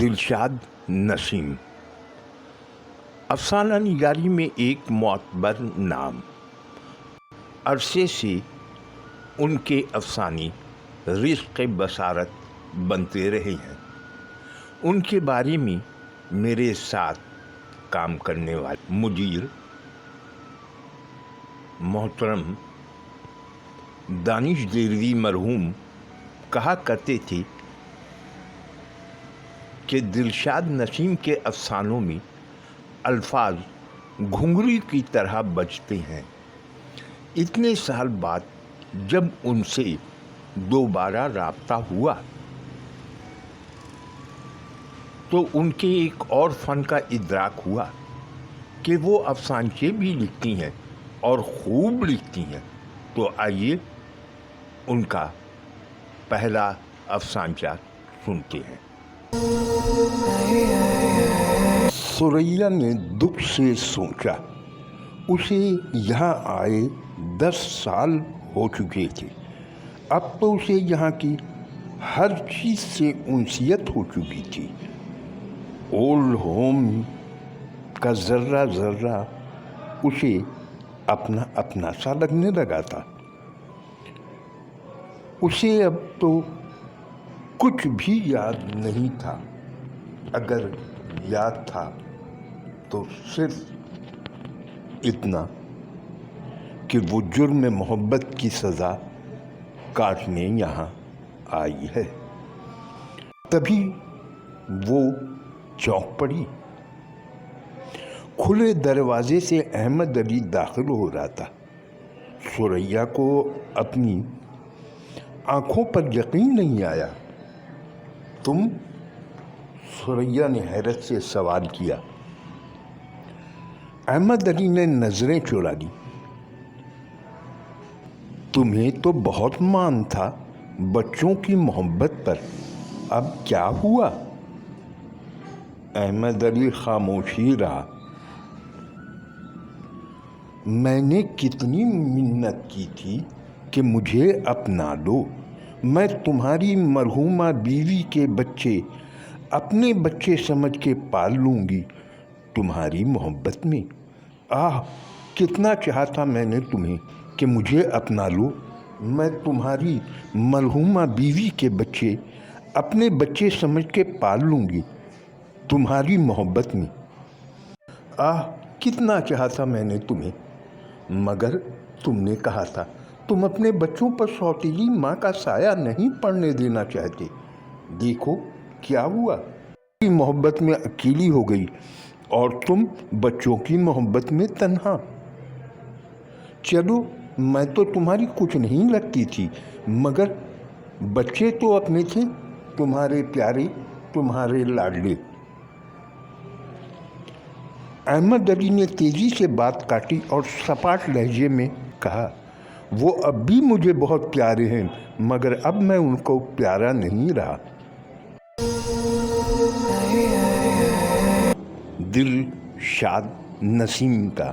दिलशाद नसीम। अफसाना निगारी में एक मोतबर नाम। अरसे से उनके अफसाने रिज़्क़ बसारत बनते रहे हैं। उनके बारे में मेरे साथ काम करने वाले मुदीर मोहतरम दानिश देरवी मरहूम कहा करते थे कि दिलशाद नसीम के अफसानों में अल्फाज घुंघरू की तरह बजते हैं। इतने साल बाद जब उनसे दोबारा राब्ता हुआ तो उनके एक और फ़न का इदराक हुआ कि वो अफसानचे भी लिखती हैं और खूब लिखती हैं। तो आइए उनका पहला अफसानचा सुनते हैं। सुरैया ने दुख से सोचा, उसे यहाँ आए 10 साल हो चुके थे। अब तो उसे यहाँ की हर चीज़ से उनसियत हो चुकी थी। ओल्ड होम का ज़र्रा ज़र्रा उसे अपना अपना सा लगने लगा था। उसे अब तो कुछ भी याद नहीं था। अगर याद था तो सिर्फ इतना कि वो जुर्म मोहब्बत की सज़ा काटने यहाँ आई है। तभी वो चौंक पड़ी। खुले दरवाजे से अहमद अली दाखिल हो रहा था। सुरैया को अपनी आँखों पर यकीन नहीं आया। तुम? सुरैया ने हैरत से सवाल किया। अहमद अली ने नजरें चुरा ली। तुम्हें तो बहुत मान था बच्चों की मोहब्बत पर, अब क्या हुआ? अहमद अली खामोशी रहा। मैंने कितनी मिन्नत की थी कि मुझे अपना लो। मैं तुम्हारी मरहूमा बीवी के बच्चे अपने बच्चे समझ के पाल लूँगी तुम्हारी मोहब्बत में। आह, कितना चाहा मैंने तुम्हें कि मुझे अपना लो। मैं तुम्हारी मरहूमा बीवी के बच्चे अपने बच्चे समझ के पाल लूँगी तुम्हारी मोहब्बत में। आह, कितना चाहा मैंने तुम्हें, मगर तुमने कहा था तुम अपने बच्चों पर सौतीली माँ का साया नहीं पड़ने देना चाहते। देखो क्या हुआ। मोहब्बत में अकेली हो गई और तुम बच्चों की मोहब्बत में तन्हा। चलो, मैं तो तुम्हारी कुछ नहीं लगती थी, मगर बच्चे तो अपने थे, तुम्हारे प्यारे, तुम्हारे लाडले। अहमद अली ने तेजी से बात काटी और सपाट लहजे में कहा, वो अब भी मुझे बहुत प्यारे हैं, मगर अब मैं उनको प्यारा नहीं रहा। दिलशाद नसीम का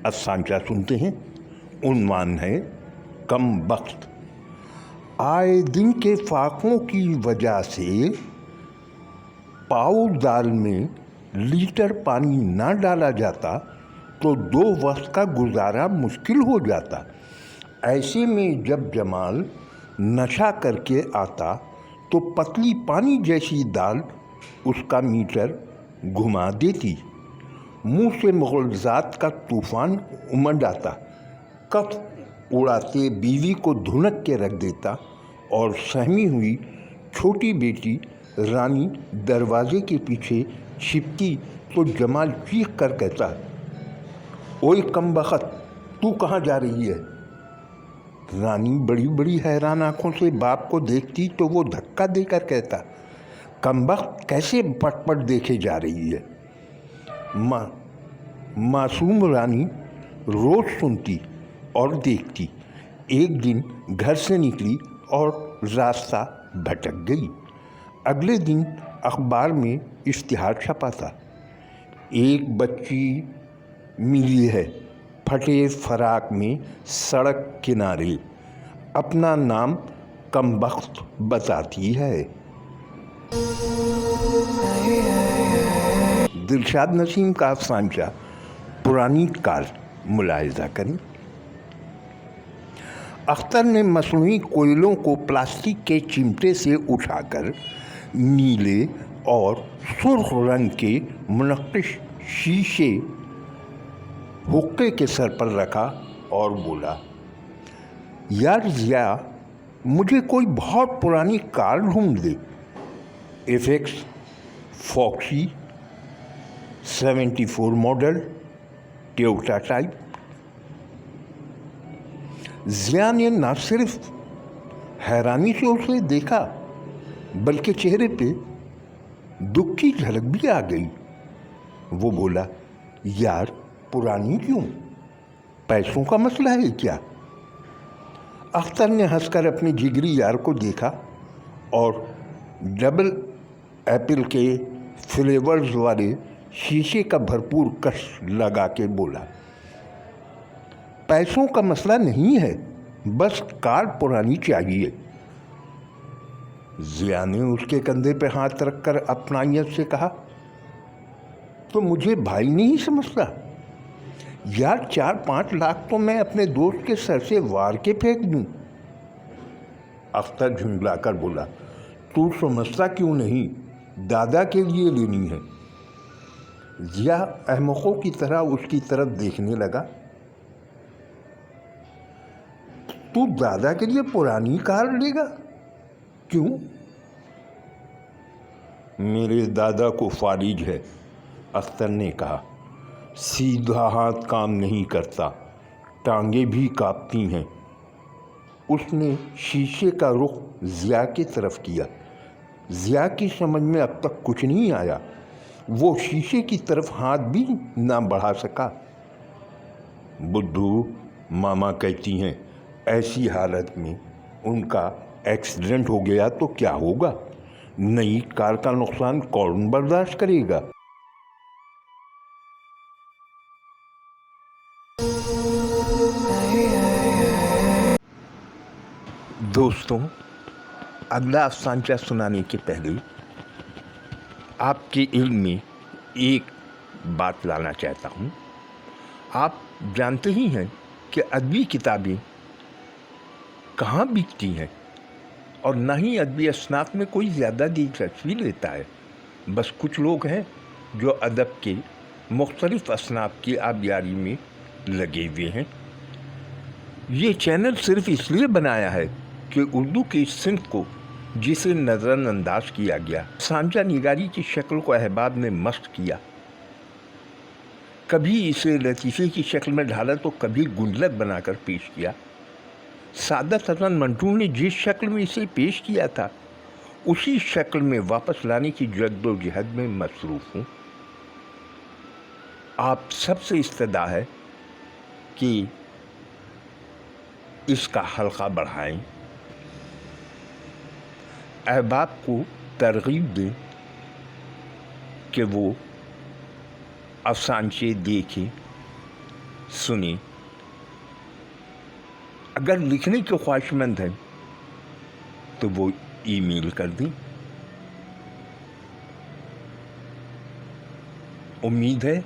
अफसानचा सुनते हैं। उन्वान है कम बख्त। आए दिन के फाकों की वजह से पाव दाल में लीटर पानी ना डाला जाता तो 2 वक्त का गुजारा मुश्किल हो जाता। ऐसे में जब जमाल नशा करके आता तो पतली पानी जैसी दाल उसका मीटर घुमा देती। मुंह से मुग़लज़ात का तूफ़ान उमड़ आता। कफ उड़ाते बीवी को धुनक के रख देता और सहमी हुई छोटी बेटी रानी दरवाजे के पीछे छिपती तो जमाल चीख कर कहता, ओए कमबख्त, तू कहाँ जा रही है? रानी बड़ी बड़ी हैरान आँखों से बाप को देखती तो वो धक्का देकर कहता, कमबख्त कैसे पट देखे जा रही है? मासूम रानी रोज़ सुनती और देखती। एक दिन घर से निकली और रास्ता भटक गई। अगले दिन अखबार में इश्तिहार छपा था, एक बच्ची मिली है फटे फराक में सड़क किनारे, अपना नाम कमबख्त बताती है। दिलशाद नसीम का अफसानचा पुरानी कार मुलाहिजा करें। अख्तर ने मसनूई कोयलों को प्लास्टिक के चिमटे से उठाकर नीले और सुर्ख रंग के मुनक्किश शीशे हुक्के के सर पर रखा और बोला, यार ज़िया, मुझे कोई बहुत पुरानी कार ढूंढ दे। FX foxy 74 model Toyota type. Zia ने न सिर्फ हैरानी से उसे देखा बल्कि चेहरे पे दुख की झलक भी आ गई। वो बोला, यार पुरानी क्यों, पैसों का मसला है क्या? अख्तर ने हंसकर अपने जिगरी यार को देखा और डबल एप्पल के फ्लेवर्स वाले शीशे का भरपूर कश लगा के बोला, पैसों का मसला नहीं है, बस कार पुरानी चाहिए। ज़िया ने उसके कंधे पे हाथ रखकर अपनाइयत से कहा, तो मुझे भाई नहीं समझता? यार 4-5 लाख तो मैं अपने दोस्त के सर से वार के फेंक दूं। अख्तर झुंझलाकर बोला, तू समझता क्यों नहीं, दादा के लिए लेनी है। ज़िया अहमकों की तरह उसकी तरफ देखने लगा। तू दादा के लिए पुरानी कार लेगा? क्यों? मेरे दादा को फारिज है, अख्तर ने कहा। सीधा हाथ काम नहीं करता, टांगे भी कांपती हैं। उसने शीशे का रुख ज़िया की तरफ किया। ज़िया की समझ में अब तक कुछ नहीं आया। वो शीशे की तरफ हाथ भी ना बढ़ा सका। बुद्धू, मामा कहती हैं ऐसी हालत में उनका एक्सीडेंट हो गया तो क्या होगा? नई कार का नुकसान कौन बर्दाश्त करेगा? दोस्तों, अगला अफसानचा सुनाने के पहले आपके इल्म में एक बात लाना चाहता हूँ। आप जानते ही हैं कि अदबी किताबें कहाँ बिकती हैं और ना ही अदबी असनाफ में कोई ज़्यादा दिलचस्पी लेता है। बस कुछ लोग हैं जो अदब के मुख्तलिफ़ असनाफ की आबियारी में लगे हुए हैं। ये चैनल सिर्फ इसलिए बनाया है कि उर्दू की इस सिंफ को जिसे नज़रअंदाज किया गया, सांचा निगारी की शक्ल को अहबाब ने मस्त किया। कभी इसे लतीफ़े की शक्ल में ढाला तो कभी गुल्लक बनाकर पेश किया। सादत हसन मंटू ने जिस शक्ल में इसे पेश किया था उसी शक्ल में वापस लाने की जद्दोजहद में मसरूफ़ हूँ। आप सबसे इस्तदा है कि इसका हल्का बढ़ाएं, अहबाब को तरगीब दें कि वो अफसानचे देखें, सुने। अगर लिखने के ख्वाहिशमंद हैं तो वो ईमेल कर दें। उम्मीद है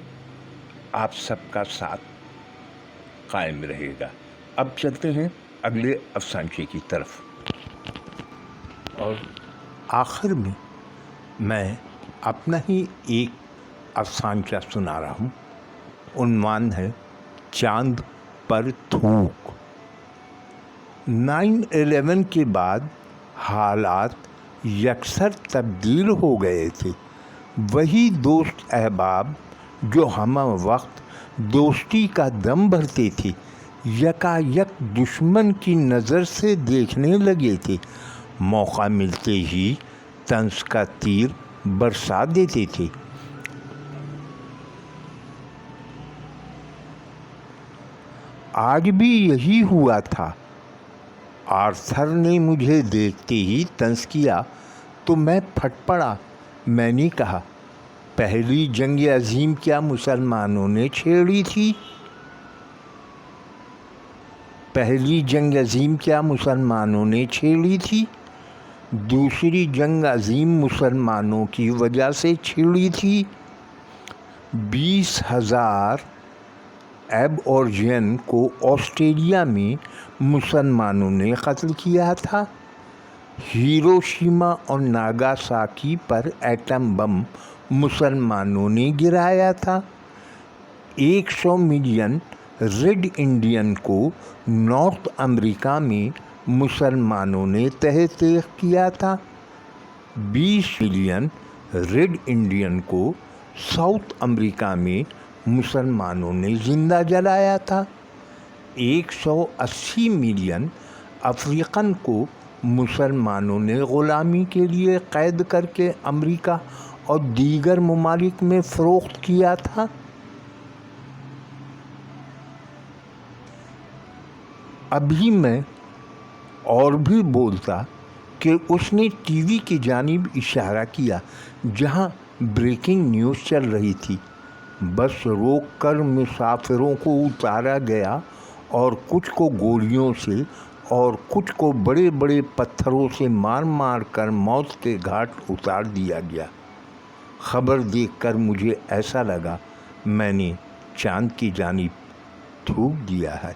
आप सबका साथ कायम रहेगा। अब चलते हैं अगले अफसानचे की तरफ। और आखिर में मैं अपना ही एक अफसानचा सुना रहा हूँ। उन्वान है चांद पर थूक। 9/11 के बाद हालात यकसर तब्दील हो गए थे। वही दोस्त अहबाब जो हम वक्त दोस्ती का दम भरते थे, यकायक दुश्मन की नज़र से देखने लगे थे। मौका मिलते ही तंज का तीर बरसा देते थे। आज भी यही हुआ था। आर्थर ने मुझे देखते ही तंज किया तो मैं फट पड़ा। मैंने कहा, पहली जंग अजीम क्या मुसलमानों ने छेड़ी थी? पहली जंग अजीम क्या मुसलमानों ने छेड़ी थी? दूसरी जंग अजीम मुसलमानों की वजह से छिड़ी थी। 20,000 एबॉर्जियन को ऑस्ट्रेलिया में मुसलमानों ने कत्ल किया था। हिरोशिमा और नागासाकी पर एटम बम मुसलमानों ने गिराया था। 100 मिलियन रेड इंडियन को नॉर्थ अमेरिका में मुसलमानों ने तहस किया था। 20 मिलियन रेड इंडियन को साउथ अमेरिका में मुसलमानों ने जिंदा जलाया था। 180 मिलियन अफ्रीकन को मुसलमानों ने ग़ुलामी के लिए कैद करके अमेरिका और दीगर ममालिक में फ़रोख्त किया था। अभी मैं और भी बोलता कि उसने टीवी की जानिब इशारा किया जहां ब्रेकिंग न्यूज़ चल रही थी। बस रोक कर मुसाफिरों को उतारा गया और कुछ को गोलियों से और कुछ को बड़े बड़े पत्थरों से मार मार कर मौत के घाट उतार दिया गया। खबर देखकर मुझे ऐसा लगा मैंने चांद की जानिब थूक दिया है।